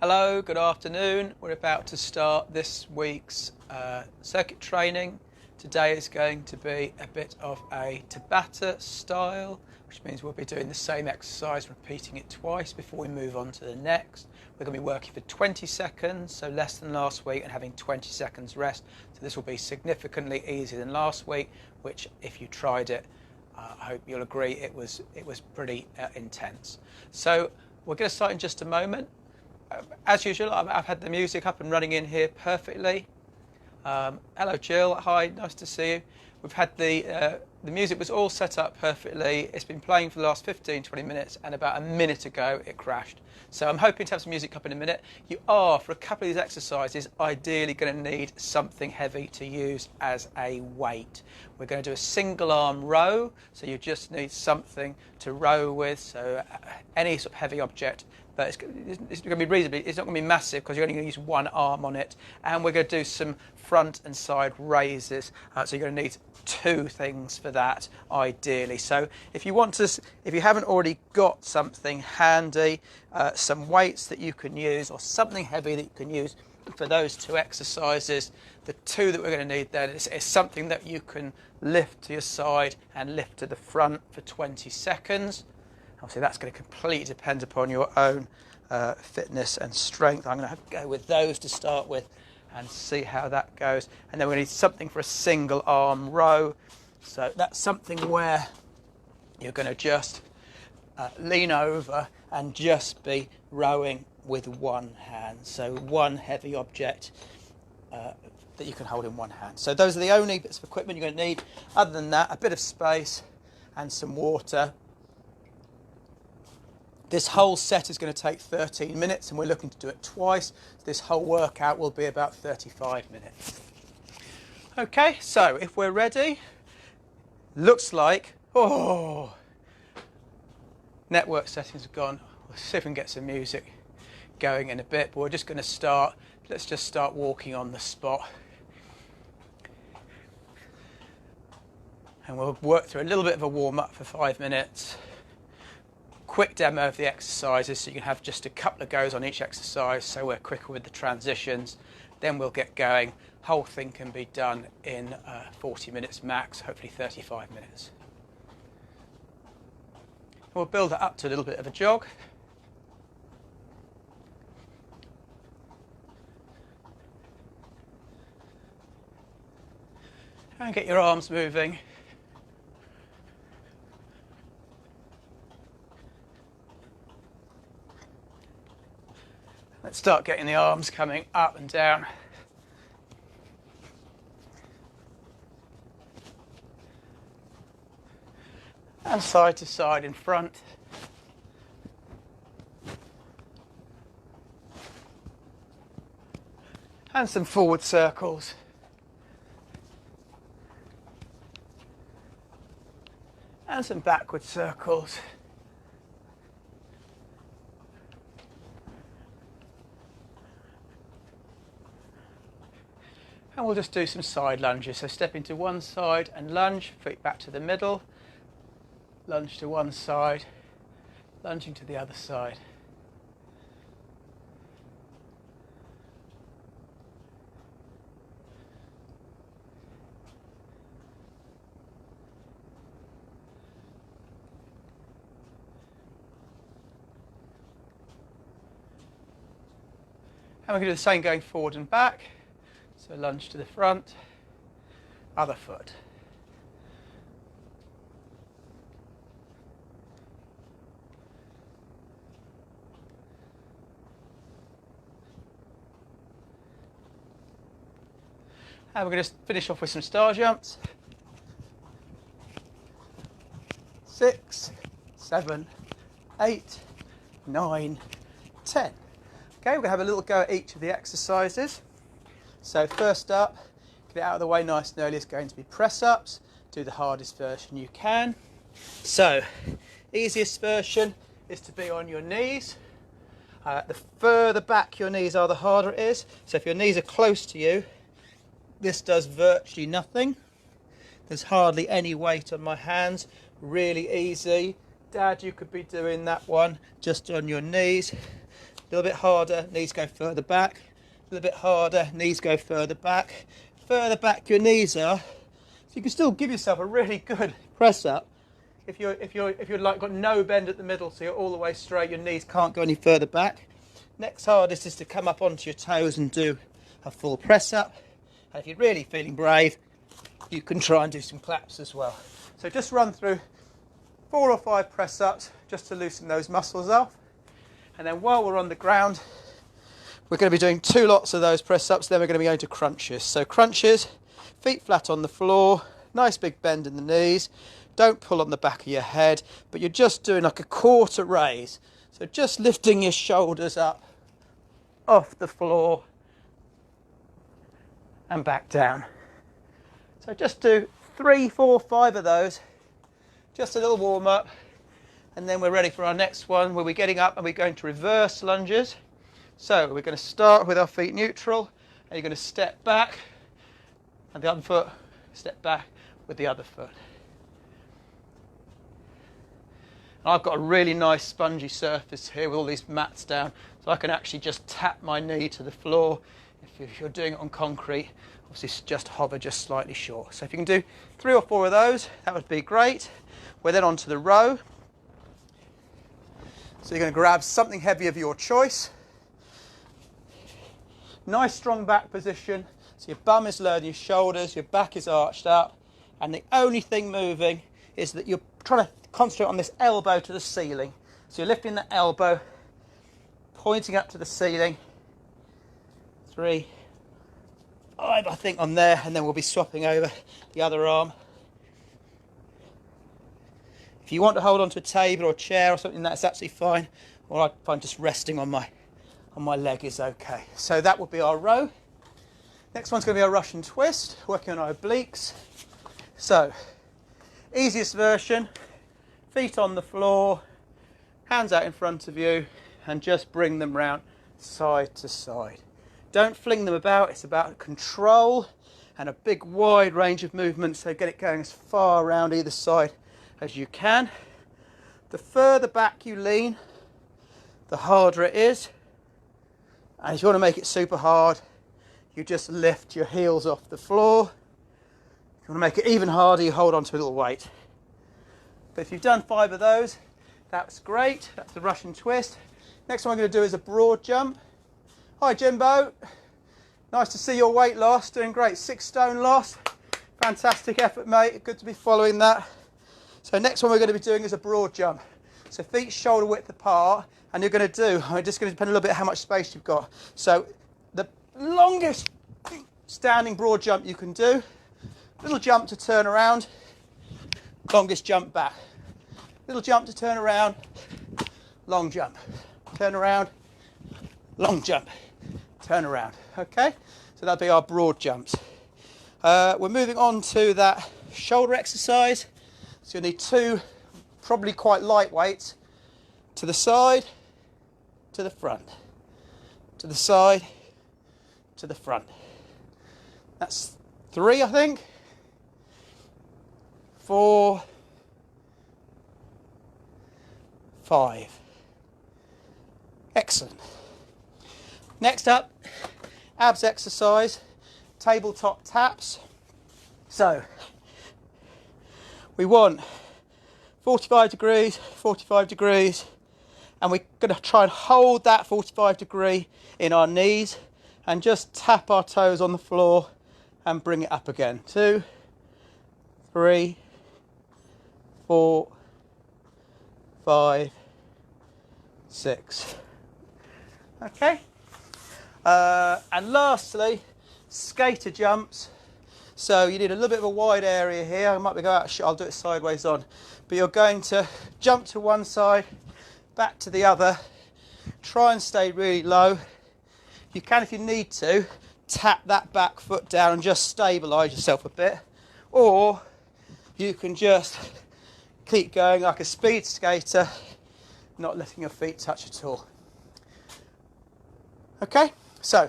Hello, good afternoon. We're about to start this week's circuit training. Today is going to be a bit of a Tabatta style, which means we'll be doing the same exercise, repeating it twice before we move on to the next. We're going to be working for 20 seconds, so less than last week, and having 20 seconds rest. So this will be significantly easier than last week, which if you tried it, I hope you'll agree it was pretty intense. So we're going to start in just a moment. As usual, I've had the music up and running in here perfectly. Hello Jill, hi, nice to see you. We've had the music was all set up perfectly. It's been playing for the last 15-20 minutes, and about a minute ago it crashed. So I'm hoping to have some music up in a minute. You are, for a couple of these exercises, ideally going to need something heavy to use as a weight. We're going to do a single arm row, so you just need something to row with, so any sort of heavy object. But it's going to be reasonably, it's not going to be massive because you're only going to use one arm on it. And we're going to do some front and side raises. So you're going to need two things for that, ideally. So if you haven't already got something handy, some weights that you can use or something heavy that you can use for those two exercises, the two that we're going to need then is something that you can lift to your side and lift to the front for 20 seconds. Obviously that's going to completely depend upon your own fitness and strength. I'm going to have to go with those to start with and see how that goes. And then we need something for a single arm row. So that's something where you're going to just lean over and just be rowing with one hand. So one heavy object that you can hold in one hand. So those are the only bits of equipment you're going to need. Other than that, a bit of space and some water. This whole set is going to take 13 minutes and we're looking to do it twice. This whole workout will be about 35 minutes. Okay, so if we're ready, looks like, network settings have gone. We'll see if we can get some music going in a bit, but we're just going to start. Let's just start walking on the spot. And we'll work through a little bit of a warm up for 5 minutes. Quick demo of the exercises so you can have just a couple of goes on each exercise so we're quicker with the transitions. Then we'll get going. Whole thing can be done in 40 minutes max, hopefully 35 minutes. We'll build that up to a little bit of a jog. And get your arms moving. Let's start getting the arms coming up and down. And side to side in front. And some forward circles. And some backward circles. And we'll just do some side lunges. So step into one side and lunge, feet back to the middle, lunge to one side, lunging to the other side. And we're going to do the same going forward and back. So lunge to the front, other foot. And we're going to finish off with some star jumps. 6, 7, 8, 9, 10. Okay, we're going to have a little go at each of the exercises. So first up, get it out of the way nice and early, is going to be press-ups. Do the hardest version you can. So, easiest version is to be on your knees. The further back your knees are, the harder it is. So if your knees are close to you, this does virtually nothing. There's hardly any weight on my hands. Really easy. Dad, you could be doing that one just on your knees. little bit harder, knees go further back, a little bit harder, knees go further back. Further back your knees are, so you can still give yourself a really good press up. If you're like got no bend at the middle, so you're all the way straight, your knees can't go any further back. Next hardest is to come up onto your toes and do a full press up. And if you're really feeling brave, you can try and do some claps as well. So just run through 4 or 5 press ups just to loosen those muscles off. And then while we're on the ground, we're going to be doing 2 lots of those press ups, then we're going to be going to crunches. So crunches, feet flat on the floor, nice big bend in the knees, don't pull on the back of your head, but you're just doing like a quarter raise. So just lifting your shoulders up off the floor and back down. So just do 3, 4, 5 of those, just a little warm up, and then we're ready for our next one where we're getting up and we're going to reverse lunges. So we're going to start with our feet neutral, and you're going to step back, and the other foot, step back with the other foot. And I've got a really nice spongy surface here with all these mats down, so I can actually just tap my knee to the floor. If you're doing it on concrete, obviously just hover just slightly short. So if you can do 3 or 4 of those, that would be great. We're then on to the row. So you're going to grab something heavy of your choice. Nice strong back position, so your bum is low on your shoulders, your back is arched up, and the only thing moving is that you're trying to concentrate on this elbow to the ceiling. So you're lifting the elbow, pointing up to the ceiling. 3, 5, I think, on there, and then we'll be swapping over the other arm. If you want to hold on to a table or a chair or something, that's absolutely fine. Or I find just resting on my leg is okay. So that will be our row. Next one's going to be our Russian twist, working on our obliques. So, easiest version, feet on the floor, hands out in front of you, and just bring them round side to side. Don't fling them about, it's about control and a big wide range of movement, so get it going as far around either side as you can. The further back you lean, the harder it is. And if you want to make it super hard, you just lift your heels off the floor. If you want to make it even harder, you hold on to a little weight. But if you've done 5 of those, that's great. That's the Russian twist. Next one I'm going to do is a broad jump. Hi Jimbo. Nice to see your weight loss. Doing great. 6 stone loss. Fantastic effort, mate. Good to be following that. So next one we're going to be doing is a broad jump. So feet shoulder width apart, and you're going to do, I'm just going to depend a little bit how much space you've got. So the longest standing broad jump you can do, little jump to turn around, longest jump back. Little jump to turn around, long jump. Turn around, long jump. Turn around. Okay? So that'll be our broad jumps. We're moving on to that shoulder exercise. So you'll need 2 probably quite light weights, to the side, to the front, to the side, to the front. That's 3, I think. 4, 5. Excellent. Next up, abs exercise, tabletop taps. So we want 45 degrees, 45 degrees, and we're going to try and hold that 45 degree in our knees and just tap our toes on the floor and bring it up again. 2, 3, 4, 5, 6. Okay. And lastly, skater jumps. So you need a little bit of a wide area here. I might be going out, I'll do it sideways on. But you're going to jump to one side, back to the other. Try and stay really low. You can, if you need to, tap that back foot down and just stabilise yourself a bit. Or you can just keep going like a speed skater, not letting your feet touch at all. Okay, so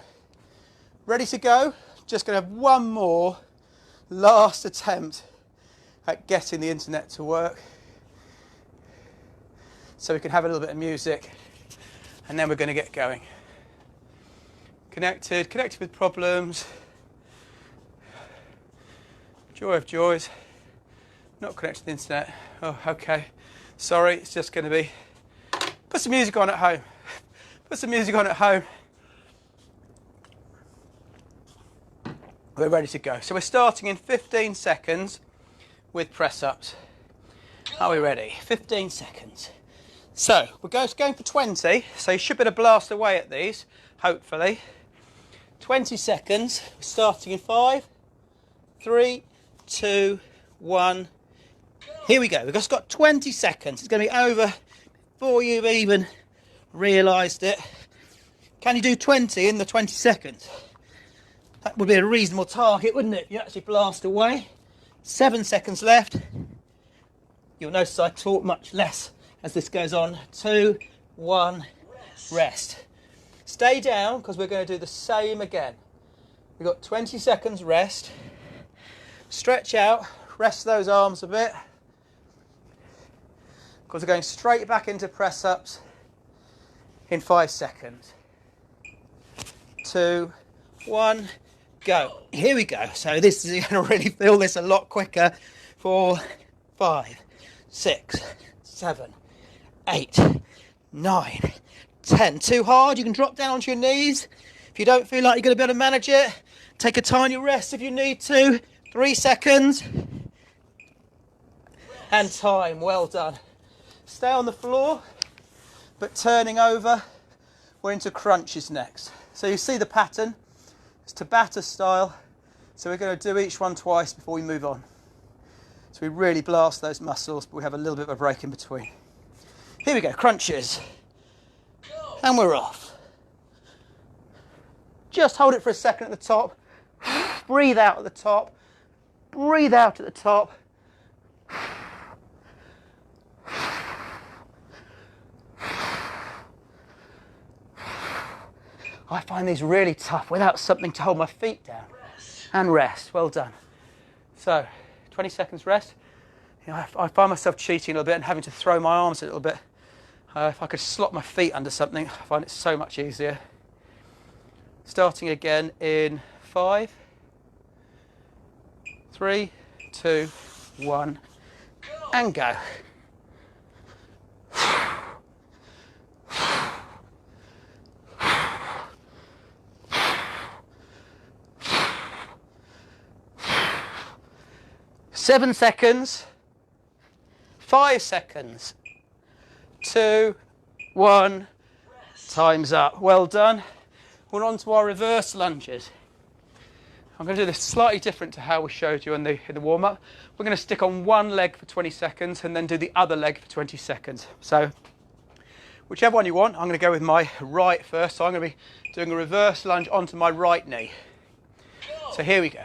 ready to go. Just going to have one more last attempt at getting the internet to work, so we can have a little bit of music and then we're going to get going. Connected with problems. Joy of joys. Not connected to the internet. Oh, okay. Sorry, it's just going to be... Put some music on at home. Put some music on at home. We're ready to go. So we're starting in 15 seconds with press-ups. Are we ready? 15 seconds. So we're going for 20. So you should be able to blast away at these, hopefully. 20 seconds. We're starting in 5, 3, 2, 1. Here we go. We've just got 20 seconds. It's going to be over before you've even realised it. Can you do 20 in the 20 seconds? That would be a reasonable target, wouldn't it? You actually blast away. 7 seconds left. You'll notice I talk much less as this goes on. 2, 1, rest. Stay down because we're going to do the same again. We've got 20 seconds rest. Stretch out, rest those arms a bit. Because we're going straight back into press-ups in 5 seconds. 2, 1, go. Here we go. So this is going to really feel this a lot quicker. 4, 5, 6, 7, 8, 9, 10. Too hard, you can drop down onto your knees. If you don't feel like you're going to be able to manage it, take a tiny rest if you need to. 3 seconds. And time, well done. Stay on the floor, but turning over, we're into crunches next. So you see the pattern, it's Tabatta style. So we're going to do each one twice before we move on. So we really blast those muscles, but we have a little bit of a break in between. Here we go, crunches. And we're off. Just hold it for a second at the top. Breathe out at the top. Breathe out at the top. I find these really tough without something to hold my feet down. And rest. Well done. So, 20 seconds rest. You know, I find myself cheating a little bit and having to throw my arms a little bit. If I could slot my feet under something, I find it so much easier. Starting again in 5, 3, 2, 1, and go. Seven seconds, 5 seconds, 2, 1, time's up. Well done. We're on to our reverse lunges. I'm going to do this slightly different to how we showed you in the warm-up. We're going to stick on one leg for 20 seconds and then do the other leg for 20 seconds. So whichever one you want, I'm going to go with my right first. So I'm going to be doing a reverse lunge onto my right knee. So here we go.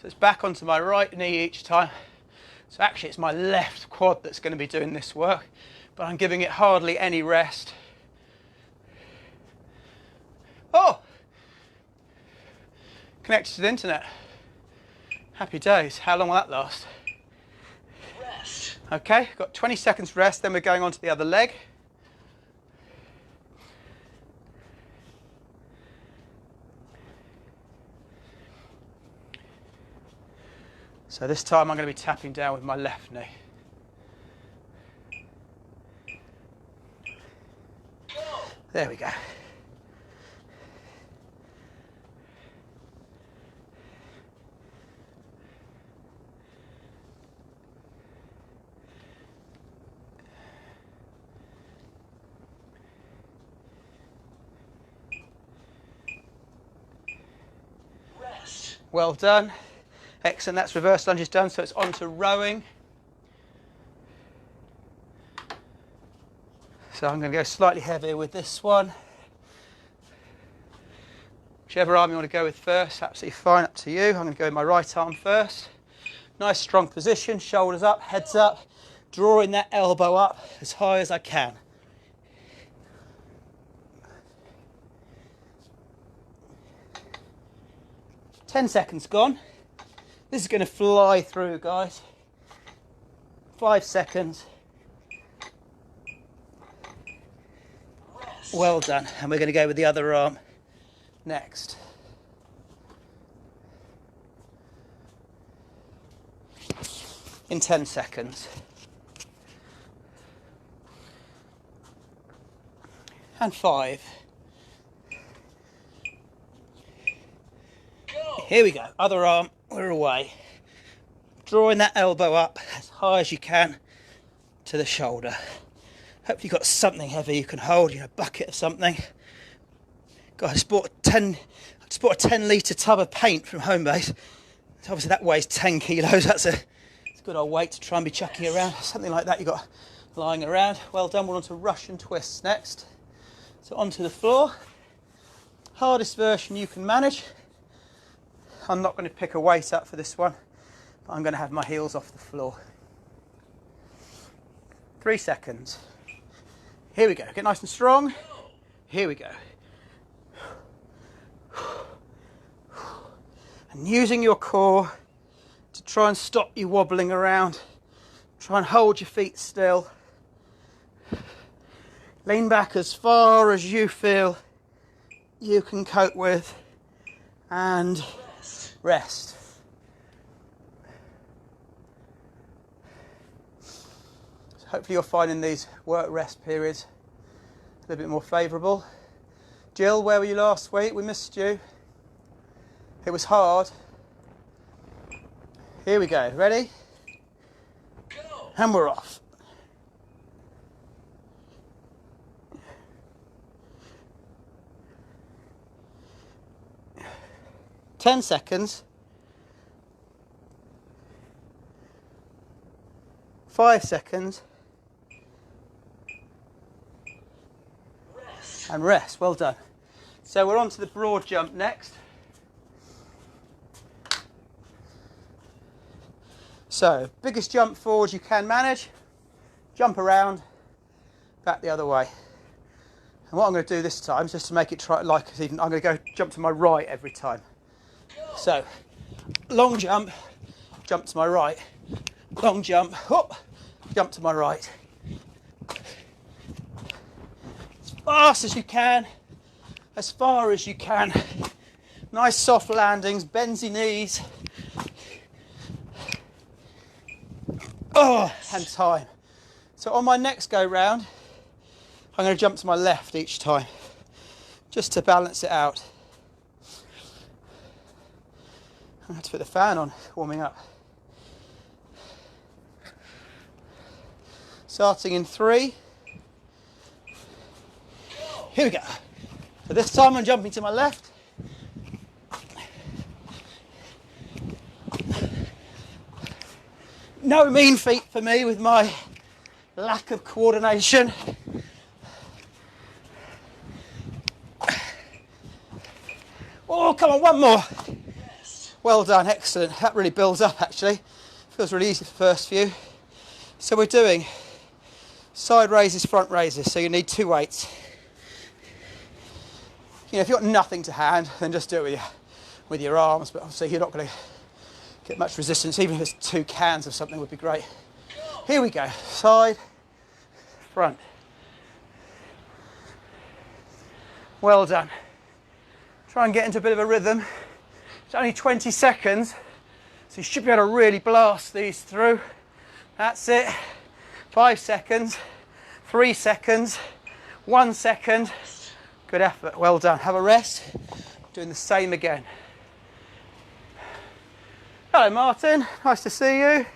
So it's back onto my right knee each time. So actually it's my left quad that's going to be doing this work, but I'm giving it hardly any rest. Oh! Connected to the internet. Happy days. How long will that last? Rest. Okay, got 20 seconds rest, then we're going on to the other leg. So this time I'm going to be tapping down with my left knee. There we go. Rest. Well done. Excellent, that's reverse lunges done, so it's on to rowing. So I'm going to go slightly heavier with this one. Whichever arm you want to go with first, absolutely fine, up to you. I'm going to go with my right arm first. Nice strong position, shoulders up, heads up, drawing that elbow up as high as I can. Ten seconds gone. This is going to fly through, guys. 5 seconds. Well done. And we're going to go with the other arm next. In 10 seconds. And 5. Here we go. Other arm, we're away. Drawing that elbow up as high as you can to the shoulder. Hopefully you've got something heavy you can hold, a bucket of something. I just bought a 10 litre tub of paint from Homebase. So obviously that weighs 10 kilos. That's a good old weight to try and be chucking around. Something like that you got lying around. Well done. We're on to Russian twists next. So onto the floor. Hardest version you can manage. I'm not going to pick a weight up for this one, but I'm going to have my heels off the floor. 3 seconds. Here we go. Get nice and strong. Here we go. And using your core to try and stop you wobbling around. Try and hold your feet still. Lean back as far as you feel you can cope with. And rest. So hopefully you're finding these work rest periods a little bit more favourable. Jill, where were you last week? We missed you. It was hard. Here we go. Ready? Go. And we're off. Ten seconds. 5 seconds. Rest. And rest. Well done. So we're on to the broad jump next. So, biggest jump forward you can manage, jump around, back the other way. And what I'm going to do this time is just to make it I'm going to go jump to my right every time. So, long jump, jump to my right, long jump, whoop, jump to my right. As fast as you can, as far as you can. Nice soft landings, bends your knees. Oh, and time. So on my next go round, I'm going to jump to my left each time, just to balance it out. I have to put the fan on, warming up. Starting in 3. Here we go. So this time I'm jumping to my left. No mean feat for me with my lack of coordination. Oh, come on, one more. Yes. Well done, excellent. That really builds up actually. Feels really easy the first few. So we're doing side raises, front raises, so you need 2 weights. If you've got nothing to hand, then just do it with your arms, but obviously you're not going to get much resistance, even if it's 2 cans of something would be great. Here we go, side, front. Well done. Try and get into a bit of a rhythm. It's only 20 seconds, so you should be able to really blast these through. That's it. 5 seconds, 3 seconds, 1 second. Good effort, well done. Have a rest. Doing the same again. Hello Martin, nice to see you.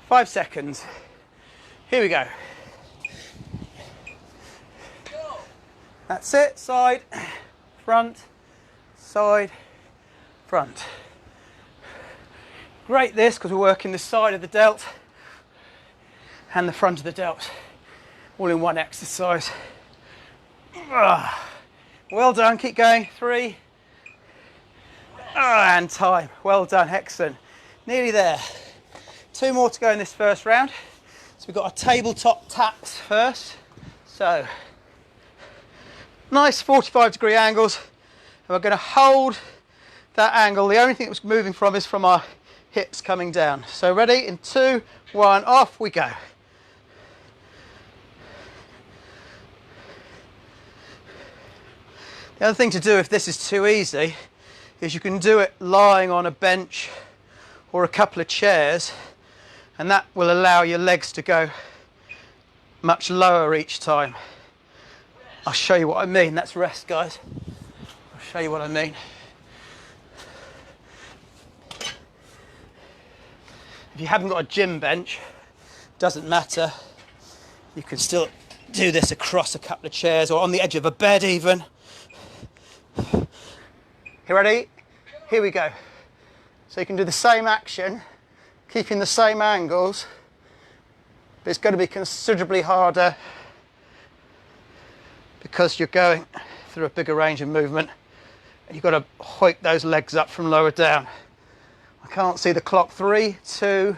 Five seconds. Here we go. That's it, side, front, side, front. Great this, because we're working the side of the delt and the front of the delt, all in one exercise. Well done, keep going, 3, and time, well done, excellent. Nearly there. 2 more to go in this first round. So we've got our tabletop taps first. So, nice 45-degree angles. And we're going to hold that angle. The only thing that was moving from is from our hips coming down. So ready, in 2, 1, off we go. The other thing to do if this is too easy is you can do it lying on a bench or a couple of chairs, and that will allow your legs to go much lower each time. I'll show you what I mean. That's rest, guys. I'll show you what I mean. If you haven't got a gym bench, doesn't matter. You can still do this across a couple of chairs or on the edge of a bed even. You ready? Here we go. So you can do the same action, keeping the same angles, but it's going to be considerably harder because you're going through a bigger range of movement and you've got to hoik those legs up from lower down. I can't see the clock. 3, 2,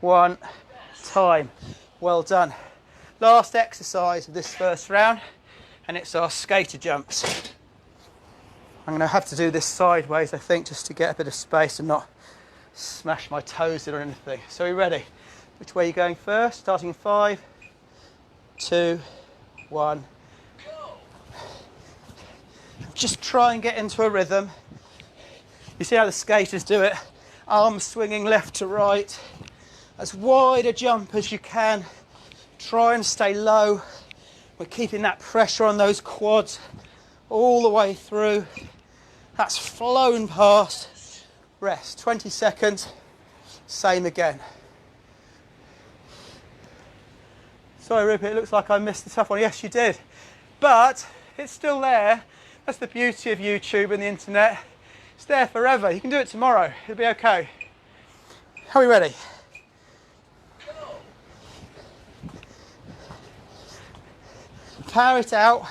1, time. Well done. Last exercise of this first round, and it's our skater jumps. I'm going to have to do this sideways, I think, just to get a bit of space and not smash my toes in or anything. So are you ready? Which way are you going first? Starting in 5, 2, 1. Just try and get into a rhythm. You see how the skaters do it? Arms swinging left to right. As wide a jump as you can. Try and stay low. We're keeping that pressure on those quads all the way through. That's flown past. Rest. 20 seconds. Same again. Sorry, Rupert, it looks like I missed the tough one. Yes, you did. But it's still there. That's the beauty of YouTube and the internet. It's there forever. You can do it tomorrow. It'll be okay. Are we ready? Power it out.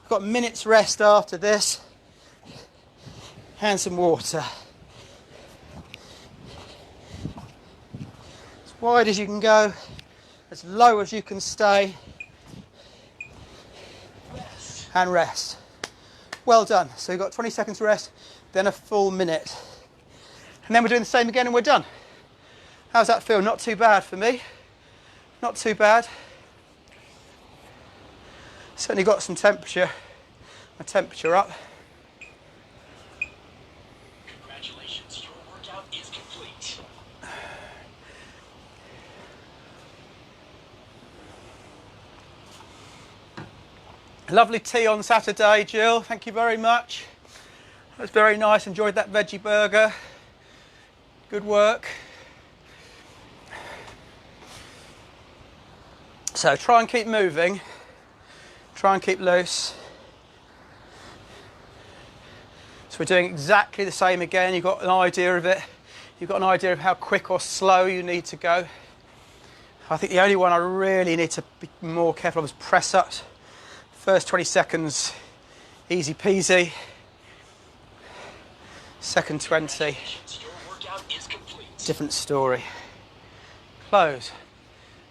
We've got minutes rest after this. And some water. As wide as you can go. As low as you can stay. And rest. Well done. So you've got 20 seconds rest, then a full minute. And then we're doing the same again and we're done. How's that feel? Not too bad for me. Not too bad. Certainly got some temperature. My temperature up. Congratulations, your workout is complete. Lovely tea on Saturday, Jill. Thank you very much. That was very nice. Enjoyed that veggie burger. Good work. So try and keep moving. Try and keep loose. So we're doing exactly the same again. You've got an idea of it. You've got an idea of how quick or slow you need to go. I think the only one I really need to be more careful of is press ups. First 20 seconds, easy peasy. Second 20, Your workout is complete. different story. Close.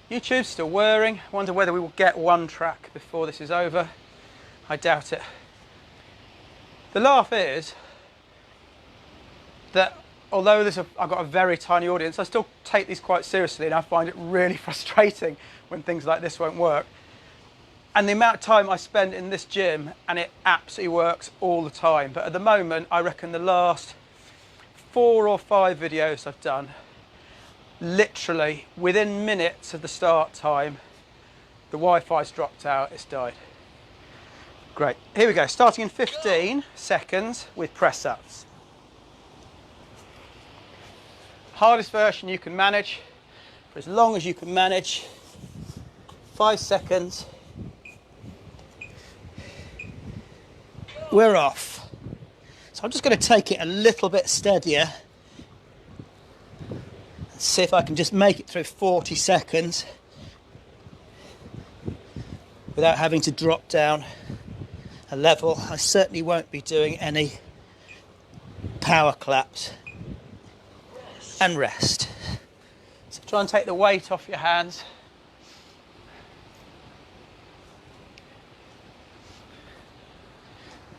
YouTube's still whirring. I wonder whether we will get one track before this is over. I doubt it. The laugh is that although I've got a very tiny audience, I still take these quite seriously and I find it really frustrating when things like this won't work. And the amount of time I spend in this gym, and it absolutely works all the time. But at the moment, I reckon the last 4 or 5 videos I've done, literally within minutes of the start time, the Wi-Fi's dropped out, it's died. Great. Here we go. Starting in 15 seconds with press-ups. Hardest version you can manage for as long as you can manage. 5 seconds. We're off. So I'm just going to take it a little bit steadier. Let's see if I can just make it through 40 seconds without having to drop down a level. I certainly won't be doing any power claps. And rest. So try and take the weight off your hands.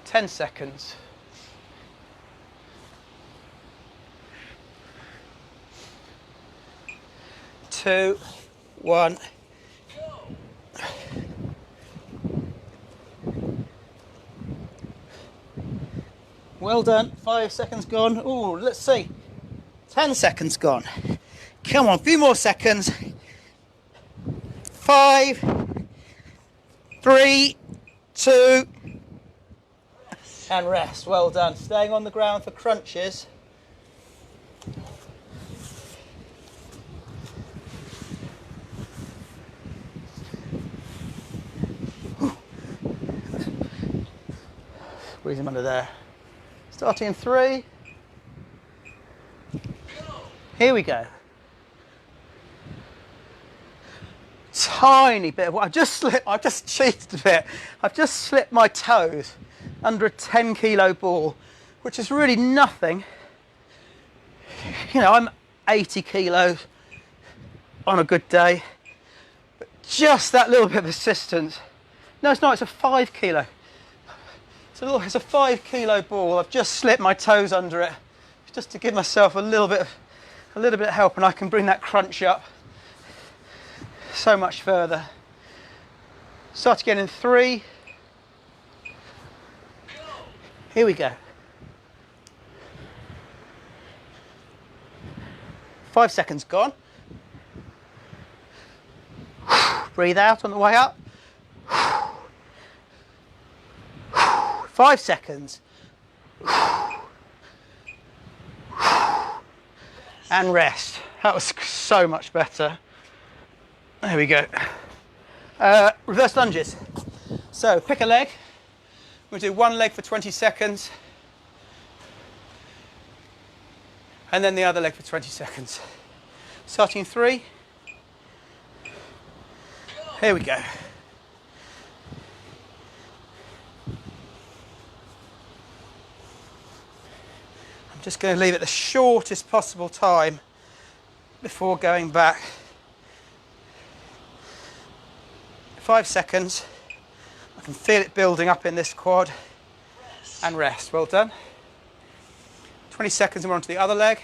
Ten seconds. 2, 1. Well done. 5 seconds gone. Oh, let's see. 10 seconds gone. Come on, a few more seconds. 5, 3, 2, and rest. Well done. Staying on the ground for crunches. Squeeze him under there. Starting in 3. Here we go. Tiny bit of what I've just cheated a bit. I've just slipped my toes under a 10 kilo ball, which is really nothing. You know, I'm 80 kilos on a good day, but just that little bit of assistance. No, it's not, it's a 5 kilo. It's a 5 kilo ball. I've just slipped my toes under it just to give myself a little bit of help, and I can bring that crunch up so much further. Start again in 3. Here we go. 5 seconds gone. Breathe out on the way up. 5 seconds. And rest. That was so much better. There we go. Reverse lunges. So pick a leg. We'll do one leg for 20 seconds. And then the other leg for 20 seconds. Starting in 3. Here we go. I'm just going to leave it the shortest possible time before going back. 5 seconds. I can feel it building up in this quad. And rest. Well done. 20 seconds and we're on to the other leg.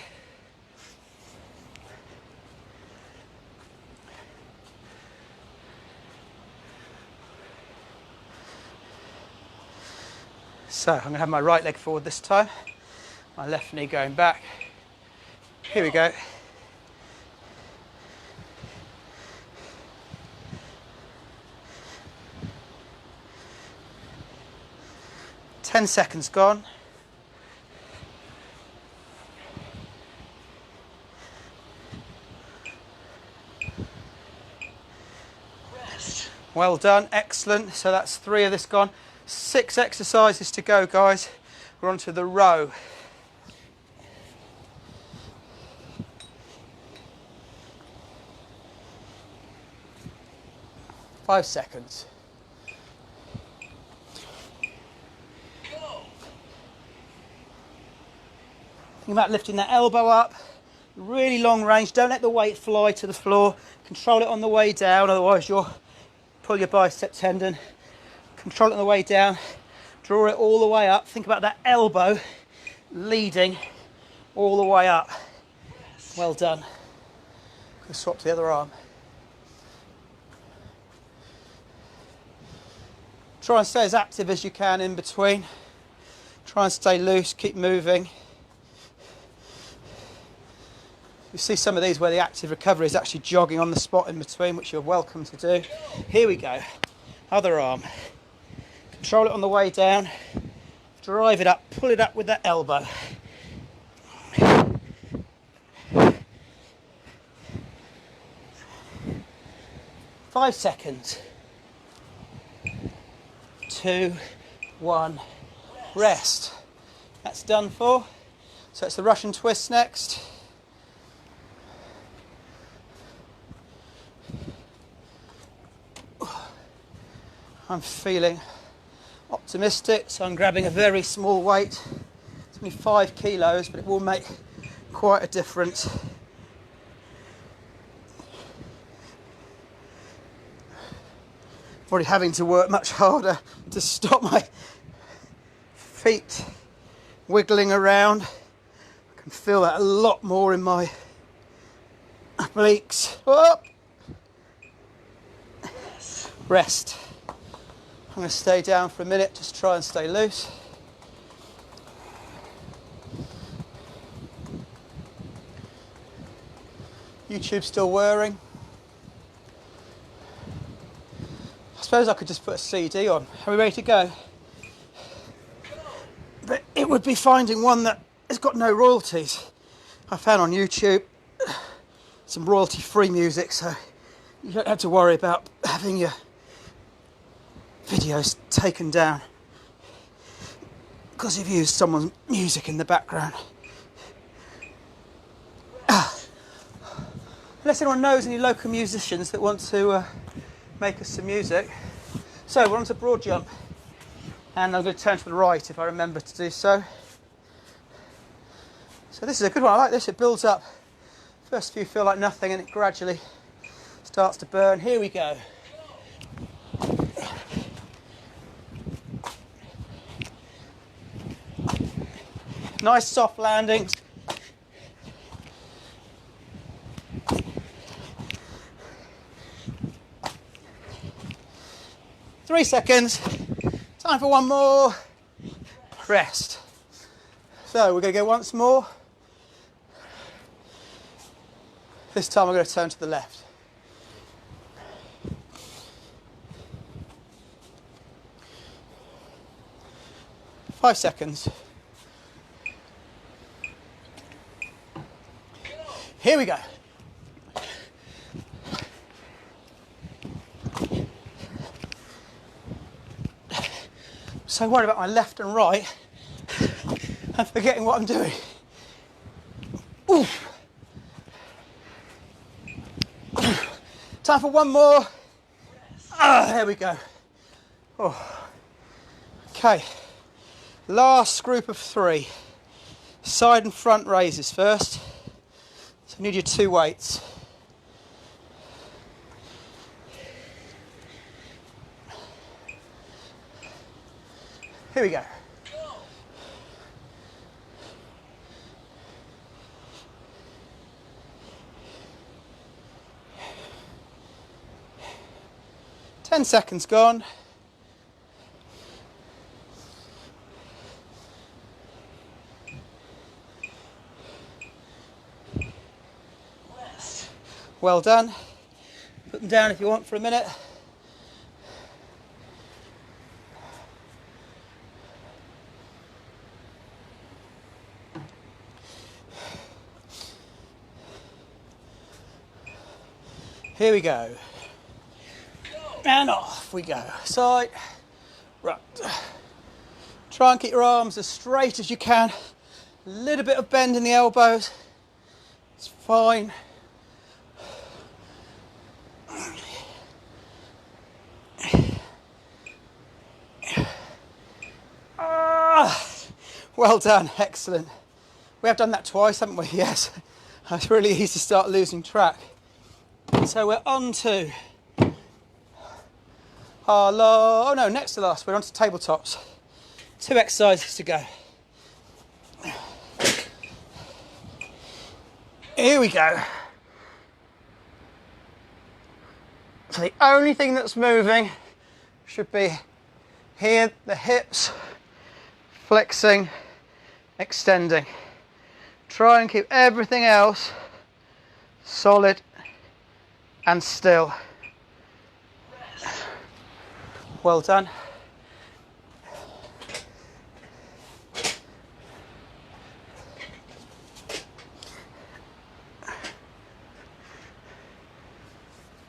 So I'm going to have my right leg forward this time. My left knee going back. Here we go. Ten seconds gone. Rest. Well done, excellent. So that's 3 of this gone. 6 exercises to go, guys. We're on to the row. Five seconds. Think about lifting that elbow up, really long range. Don't let the weight fly to the floor. Control it on the way down, otherwise you'll pull your bicep tendon. Control it on the way down. Draw it all the way up. Think about that elbow leading all the way up. Well done. We'll swap to the other arm. Try and stay as active as you can in between. Try and stay loose, keep moving. You see some of these where the active recovery is actually jogging on the spot in between, which you're welcome to do. Here we go. Other arm. Control it on the way down. Drive it up, pull it up with that elbow. Five seconds. 2, 1, rest. That's done for. So it's the Russian twist next. I'm feeling optimistic, so I'm grabbing a very small weight. It's only 5 kilos, but it will make quite a difference. Already having to work much harder to stop my feet wiggling around. I can feel that a lot more in my Obliques. Up. Rest. I'm going to stay down for a minute, just try and stay loose. YouTube's still whirring. I suppose I could just put a CD on. Are we ready to go? But it would be finding one that has got no royalties. I found on YouTube some royalty-free music, so you don't have to worry about having your videos taken down because you've used someone's music in the background. Unless anyone knows any local musicians that want to make us some music. So we're on to broad jump, and I'm going to turn to the right if I remember to do so. So this is a good one. I like this. It builds up. First few feel like nothing, and it gradually starts to burn. Here we go. Nice soft landings. Three seconds. Time for one more. Rest. So we're going to go once more. This time I'm going to turn to the left. Five seconds. Here we go. So worried about my left and right, I'm forgetting what I'm doing. Ooh. Time for one more. There we go. Oh. Okay, last group of three. Side and front raises first. So you need your two weights. Here we go. Ten seconds gone. Well done. Put them down if you want for a minute. Here we go. And off we go. Side, right. Try and keep your arms as straight as you can. A little bit of bend in the elbows. It's fine. Well done, excellent. We have done that twice, haven't we? Yes. It's really easy to start losing track. So we're on to our next to last, we're on to tabletops. 2 exercises to go. Here we go. So the only thing that's moving should be here, the hips, flexing, extending. Try and keep everything else solid and still. Well done.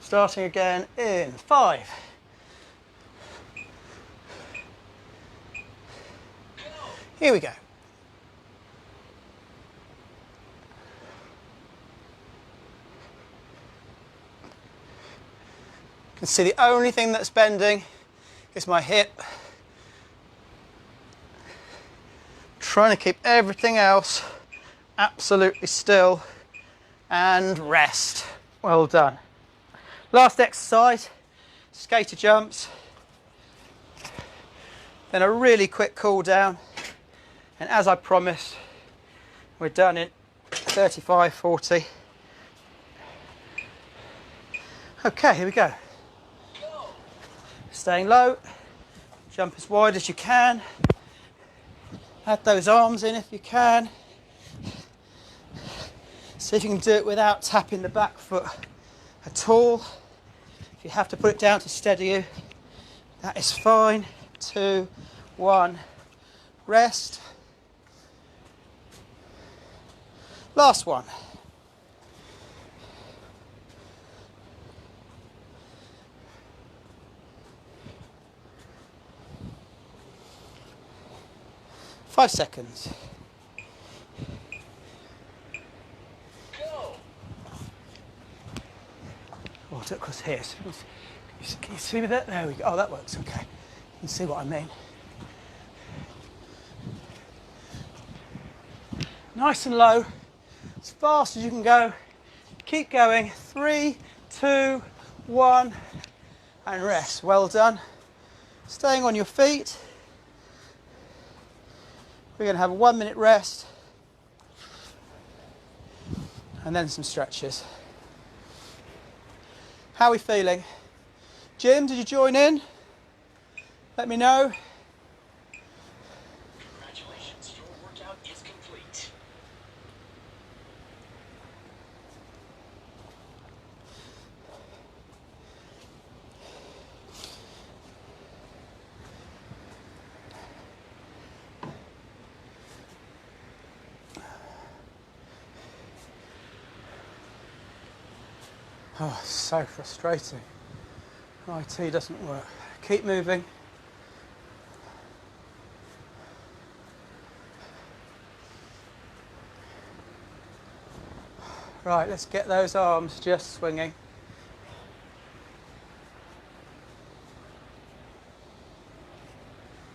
Starting again in 5. Here we go. You can see the only thing that's bending is my hip. Trying to keep everything else absolutely still and rest. Well done. Last exercise, skater jumps. Then a really quick cool down. And as I promised, we're done in 35, 40. Okay, here we go. Staying low, jump as wide as you can. Add those arms in if you can. See if you can do it without tapping the back foot at all. If you have to put it down to steady you, that is fine. 2, 1, rest. Last one. Five seconds. Go. Oh, it across here. Can you see me there? There we go. Oh, that works. Okay. You can see what I mean. Nice and low, as fast as you can go. Keep going. 3, 2, 1, and rest. Well done. Staying on your feet. We're going to have a 1 minute rest and then some stretches. How are we feeling? Jim, did you join in? Let me know. Congratulations, your workout is complete. Oh, it's so frustrating. IT doesn't work. Keep moving. Right, let's get those arms just swinging.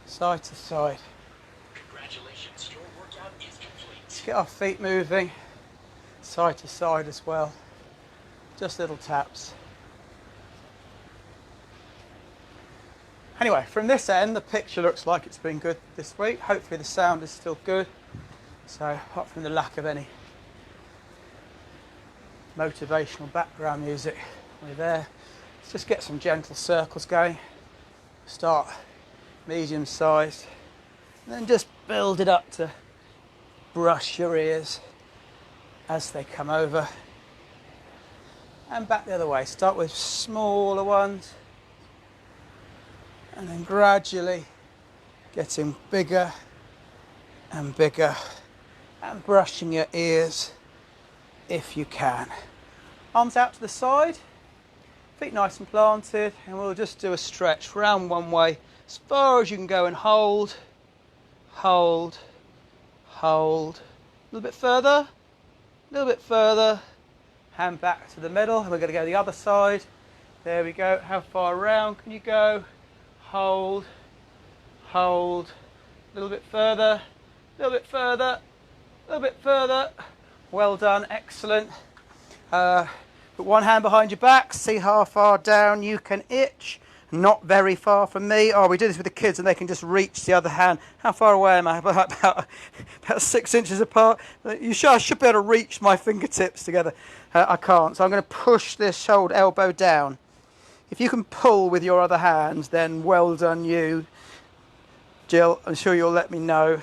Side to side. Congratulations, your workout is complete. Let's get our feet moving. Side to side as well. Just little taps. Anyway, from this end, the picture looks like it's been good this week. Hopefully the sound is still good. So, apart from the lack of any motivational background music, we're there. Let's just get some gentle circles going. Start medium sized, and then just build it up to brush your ears as they come over. And back the other way. Start with smaller ones and then gradually getting bigger and bigger and brushing your ears if you can. Arms out to the side, feet nice and planted, and we'll just do a stretch round one way as far as you can go and hold, hold, hold. A little bit further, a little bit further. Hand back to the middle, and we're going to go the other side. There we go. How far around can you go? Hold, hold. A little bit further, a little bit further, a little bit further. Well done, excellent. Put one hand behind your back. See how far down you can itch. Not very far from me. Oh, we do this with the kids and they can just reach the other hand. How far away am I? About 6 inches apart. I should be able to reach my fingertips together. I can't. So I'm going to push this shoulder elbow down. If you can pull with your other hand, then well done you. Jill, I'm sure you'll let me know.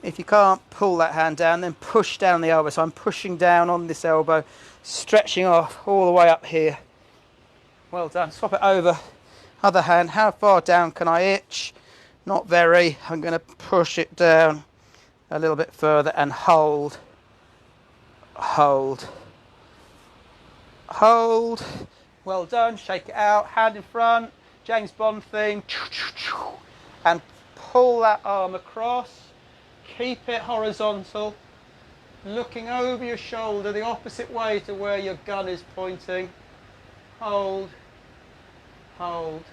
If you can't pull that hand down, then push down the elbow. So I'm pushing down on this elbow, stretching off all the way up here. Well done. Swap it over. Other hand. How far down can I itch? Not very. I'm going to push it down a little bit further and hold. Hold. Hold. Well done. Shake it out. Hand in front. James Bond theme. And pull that arm across. Keep it horizontal. Looking over your shoulder the opposite way to where your gun is pointing. Hold. Hold,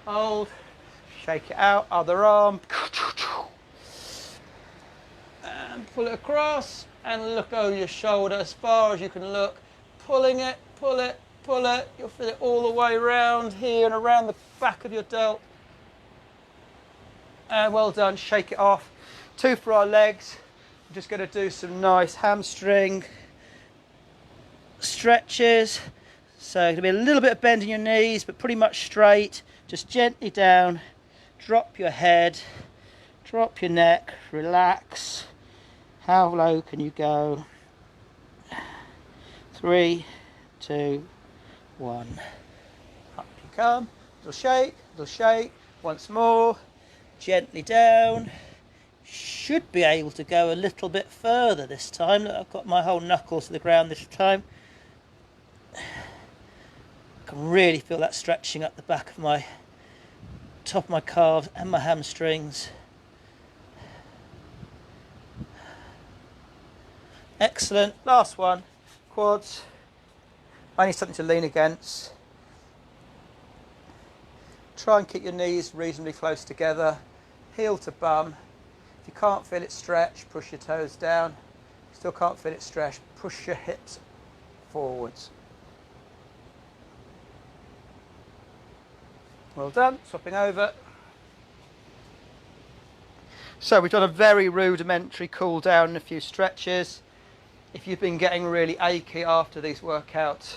hold, shake it out, other arm, and pull it across, and look over your shoulder as far as you can look, pulling it, pull it, pull it, you'll feel it all the way around here and around the back of your delt. And well done, shake it off. 2 for our legs. I'm just going to do some nice hamstring stretches. So going to be a little bit of bend in your knees, but pretty much straight. Just gently down, drop your head, drop your neck, relax. How low can you go? 3, 2, 1. Up you come. Little shake. Once more. Gently down. Should be able to go a little bit further this time. Look, I've got my whole knuckles to the ground this time. I can really feel that stretching up the back of my top of my calves and my hamstrings. Excellent. Last one. Quads. I need something to lean against. Try and keep your knees reasonably close together. Heel to bum. If you can't feel it stretch, push your toes down. If you still can't feel it stretch, push your hips forwards. Well done. Swapping over. So we've done a very rudimentary cool down and a few stretches. If you've been getting really achy after these workouts,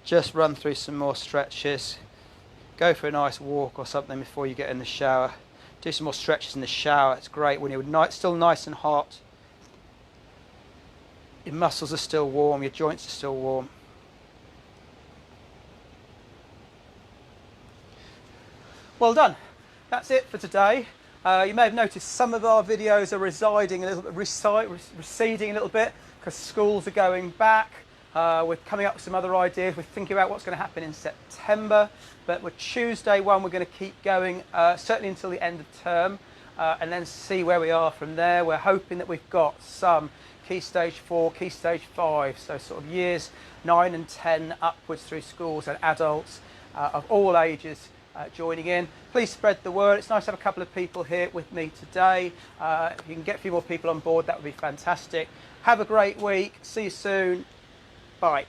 just run through some more stretches. Go for a nice walk or something before you get in the shower. Do some more stretches in the shower. It's great when you're still nice and hot. Your muscles are still warm, your joints are still warm. Well done. That's it for today. You may have noticed some of our videos are receding a little bit because schools are going back. We're coming up with some other ideas. We're thinking about what's going to happen in September. But with Tuesday one, we're going to keep going, certainly until the end of term, and then see where we are from there. We're hoping that we've got some Key Stage 4, Key Stage 5, so sort of years 9 and 10 upwards through schools and adults of all ages joining in. Please spread the word. It's nice to have a couple of people here with me today. If you can get a few more people on board, that would be fantastic. Have a great week. See you soon. Bye.